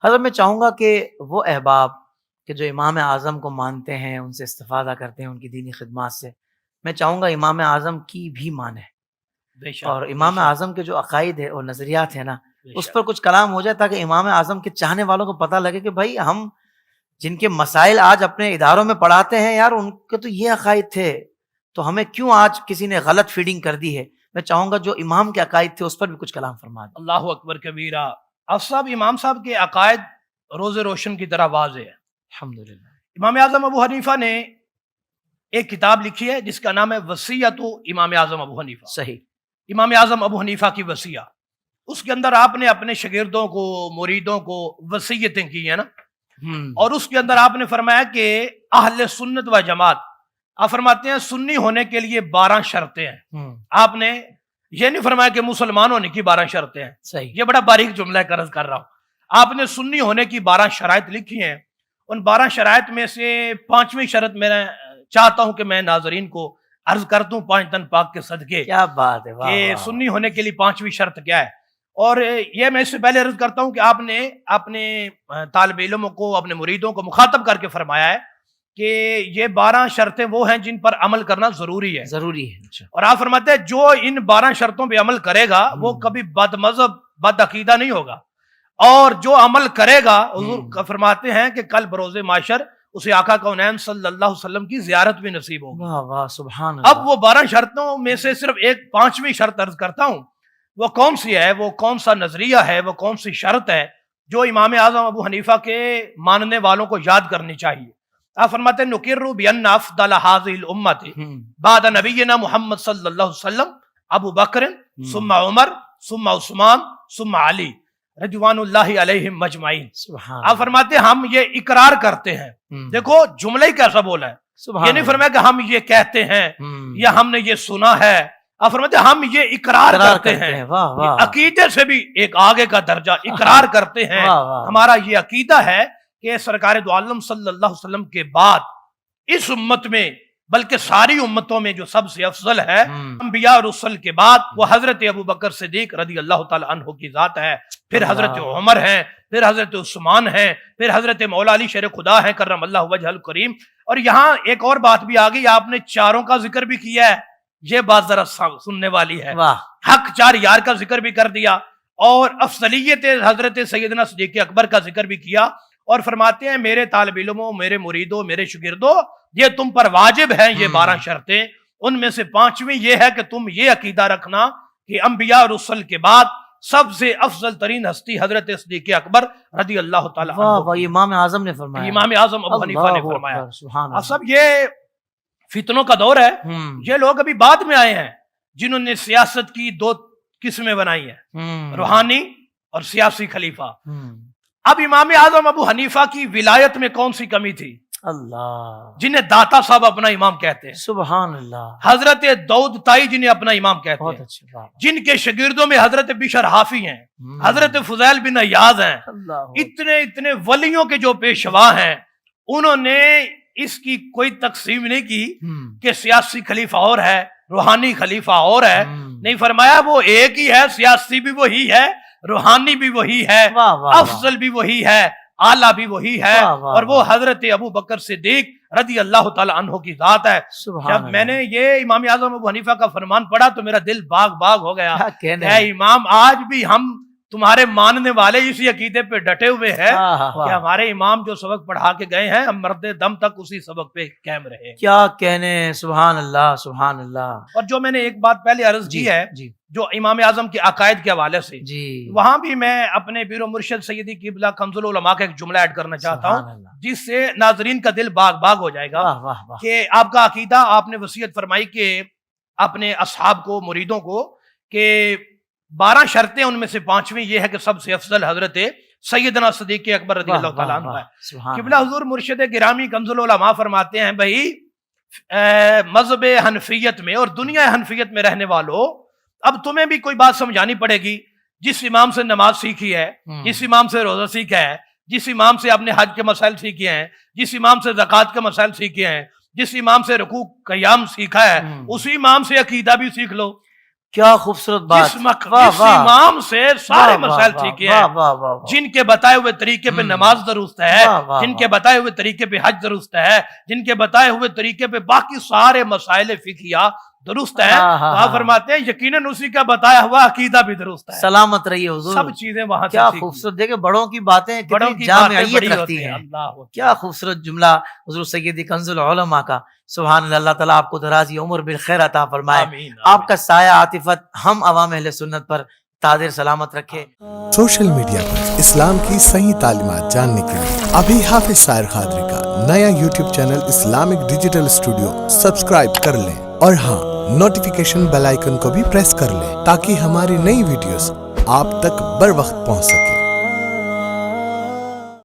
حضرت میں چاہوں گا کہ وہ احباب کہ جو امام اعظم کو مانتے ہیں، ان سے استفادہ کرتے ہیں ان کی دینی خدمات سے، میں چاہوں گا امام اعظم کی بھی مانیں، بے شک اور امام بے شک اعظم کے جو عقائد ہے اور نظریات ہیں نا، بے اس شک پر کچھ کلام ہو جائے تاکہ امام اعظم کے چاہنے والوں کو پتہ لگے کہ بھائی ہم جن کے مسائل آج اپنے اداروں میں پڑھاتے ہیں یار، ان کے تو یہ عقائد تھے، تو ہمیں کیوں آج کسی نے غلط فیڈنگ کر دی ہے؟ میں چاہوں گا جو امام کے عقائد تھے اس پر بھی کچھ کلام فرما دیں۔ اللہ اکبر کبیرہ۔ اب صاحب امام صاحب کے عقائد روز روشن کی طرح واضح ہے۔ الحمدللہ۔ امام اعظم ابو حنیفہ نے ایک کتاب لکھی ہے جس کا نام ہے وصیت امام اعظم ابو حنیفہ۔ صحیح۔ امام اعظم ابو حنیفہ کی وصیہ، اس کے اندر آپ نے اپنے شاگردوں کو، مریدوں کو وصیتیں کی ہیں نا، اور اس کے اندر آپ نے فرمایا کہ اہل سنت و جماعت، آپ فرماتے ہیں سنی ہونے کے لیے 12 شرطیں ہیں۔ آپ نے یہ نہیں فرمایا کہ مسلمان ہونے کی 12 شرطیں ہیں، صحیح۔ یہ بڑا باریک جملہ ہے، عرض کر رہا ہوں۔ آپ نے سنی ہونے کی 12 شرائط لکھی ہیں۔ ان 12 شرائط میں سے 5ویں شرط میں چاہتا ہوں کہ میں ناظرین کو عرض کر دوں 5 دن پاک کے صدقے، کیا بات ہے، واہ کہ واہ۔ سنی ہونے کے لیے 5ویں شرط کیا ہے۔ اور یہ میں اس سے پہلے عرض کرتا ہوں کہ آپ نے اپنے طالب علموں کو، اپنے مریدوں کو مخاطب کر کے فرمایا ہے کہ یہ 12 شرطیں وہ ہیں جن پر عمل کرنا ضروری ہے، ضروری ہے۔ اچھا۔ اور آپ فرماتے ہیں جو ان 12 شرطوں پہ عمل کرے گا وہ کبھی بد مذہب، بد عقیدہ نہیں ہوگا، اور جو عمل کرے گا حضور فرماتے ہیں کہ کل بروز معاشر اسے آقا کونین صلی اللہ علیہ وسلم کی زیارت بھی نصیب ہوگی۔ واہ واہ، سبحان اللہ۔ اب وہ 12 شرطوں میں سے صرف ایک 5ویں شرط عرض کرتا ہوں، وہ کون سی ہے، وہ کون سا نظریہ ہے، وہ کون سی شرط ہے جو امام اعظم ابو حنیفہ کے ماننے والوں کو یاد کرنی چاہیے۔ آپ فرماتے ہیں نقر بان افضل هذه الامه بعد نبینا محمد صلی اللہ علیہ وسلم ابو بکر ثم عمر ثم عثمان ثم علی رضوان اللہ علیہم مجمعین۔ سبحان آپ فرماتے ہیں ہم یہ اقرار کرتے ہیں، دیکھو جملہ ہی کیسا بولا ہے، سبحان یہ نہیں فرمایا کہ ہم یہ کہتے ہیں یا ہم نے یہ سنا ہے، آپ فرماتے ہیں ہم یہ اقرار کرتے ہیں۔ واہ واہ، عقیدے سے بھی ایک آگے کا درجہ، اقرار کرتے ہیں۔ واہ واہ۔ ہمارا یہ عقیدہ ہے کہ سرکار دو عالم صلی اللہ علیہ وسلم کے بعد اس امت میں، بلکہ ساری امتوں میں جو سب سے افضل ہے انبیاء اور رسل کے بعد، وہ حضرت ابو بکر صدیق رضی اللہ تعالی عنہ کی ذات ہے، پھر حضرت عمر ہیں، پھر حضرت عثمان ہیں، پھر حضرت مولا علی شیر خدا ہیں کرم اللہ وجہ الکریم۔ اور یہاں ایک اور بات بھی آ گئی، آپ نے چاروں کا ذکر بھی کیا ہے، یہ بات ذرا سننے والی ہے۔ واہ، حق 4 یار کا ذکر بھی کر دیا، اور افضلیت حضرت سیدنا صدیق اکبر کا ذکر بھی کیا، اور فرماتے ہیں میرے طالب علموں، میرے مریدوں، میرے شاگردوں، یہ تم پر واجب ہیں یہ 12 شرطیں۔ ان میں سے 5ویں یہ ہے کہ تم یہ عقیدہ رکھنا کہ انبیاء اور رسل کے بعد سب سے افضل ترین ہستی حضرت صدیق اکبر رضی اللہ تعالی واہ عنہ، واہ، امام اعظم نے فرمایا، امام اعظم ابو حنیفہ نے اللہ فرمایا۔ اکبر، سبحان اب اللہ۔ سب یہ فتنوں کا دور ہے، یہ لوگ ابھی بعد میں آئے ہیں جنہوں نے سیاست کی 2 قسمیں بنائی ہیں، روحانی اور سیاسی خلیفہ۔ اب امام اعظم ابو حنیفہ کی ولایت میں کون سی کمی تھی، اللہ، جنہیں داتا صاحب اپنا امام کہتے ہیں، سبحان اللہ، حضرت داؤد تائی جنہیں اپنا امام کہتے بہت ہیں، اچھے، واہ جن کے شاگردوں میں حضرت بشر حافی ہیں، حضرت فضیل بن عیاض ہیں، اللہ، اتنے ولیوں کے جو پیشوا ہیں، انہوں نے اس کی کوئی تقسیم نہیں کی کہ سیاسی خلیفہ اور ہے، روحانی خلیفہ اور ہے، نہیں فرمایا وہ ایک ہی ہے، سیاسی بھی وہی ہے، روحانی بھی وہی ہے، واہ واہ، افضل بھی وہی ہے، اعلیٰ بھی وہی ہے، واہ واہ، اور وہ حضرت ابو بکر صدیق رضی اللہ تعالی عنہ کی ذات ہے۔ سبحان جب میں نے یہ امام اعظم ابو حنیفہ کا فرمان پڑھا تو میرا دل باغ باغ ہو گیا، کیا کہنے اے امام آج بھی ہم تمہارے ماننے والے اسی عقیدے پہ ڈٹے ہوئے ہیں کہ ہمارے امام جو سبق پڑھا کے گئے ہیں ہم مرد دم تک اسی سبق پہ قائم رہے۔ کیا کہنے، سبحان اللہ، سبحان اللہ۔ اور جو میں نے ایک بات پہلے عرض کی ہے جی جو امام اعظم کے عقائد کے حوالے سے، جی، وہاں بھی میں اپنے پیر و مرشد سیدی قبلہ کنز العلماء کا ایک جملہ ایڈ کرنا چاہتا سبحان ہوں اللہ، جس سے ناظرین کا دل باغ باغ ہو جائے گا، واہ واہ واہ، کہ آپ کا عقیدہ، آپ نے وصیت فرمائی کہ اپنے اصحاب کو، مریدوں کو، کہ 12 شرطیں، ان میں سے 5ویں یہ ہے کہ سب سے افضل حضرت سیدنا صدیق اکبر رضی اللہ تعالیٰ عنہ ہے۔ سبحان قبلہ حضور مرشد گرامی کنز العلماء فرماتے ہیں بھائی مذہب حنفیت میں اور دنیا حنفیت میں رہنے والوں، اب تمہیں بھی کوئی بات سمجھانی پڑے گی، جس امام سے نماز سیکھی ہے، جس امام سے روزہ سیکھا ہے، جس امام سے اپنے حج کے مسائل سیکھے ہیں، جس امام سے زکوٰۃ کے مسائل سیکھے ہیں، جس امام سے رکوع قیام سیکھا ہے، اسی امام سے عقیدہ بھی سیکھ لو۔ کیا خوبصورت بات. جس امام سے سارے مسائل ٹھیک ہیں, جن کے بتائے ہوئے طریقے پہ نماز درست ہے, جن کے بتائے ہوئے طریقے پہ حج درست ہے, جن کے بتائے ہوئے طریقے پہ باقی سارے مسائل فقہیہ درست ہے, تو آپ فرماتے ہیں یقیناً اسی کا بتایا ہوا عقیدہ بھی درست ہے. سلامت رہیے حضور. سب چیزیں وہاں سے کیا خوبصورت. دیکھیں بڑوں کی باتیں کتنی جامعیت رکھتی ہیں. کیا خوبصورت جملہ حضور سیدی کنز العلماء کا. سبحان اللہ. اللہ تعالیٰ آپ کو دراز عمر بالخیر عطا فرمائے. آپ کا سایہ عاطفت ہم عوام اہل سنت پر تاجر سلامت رکھے. سوشل میڈیا پر اسلام کی صحیح تعلیمات جاننے کے لیے ابھی حافظ سائر قادری کا نیا YouTube channel Islamic digital studio subscribe کر لیں, اور ہاں نوٹیفیکیشن بیل آئیکن کو بھی پریس کر لیں تاکہ ہماری نئی ویڈیوز آپ تک بر وقت پہنچ سکے.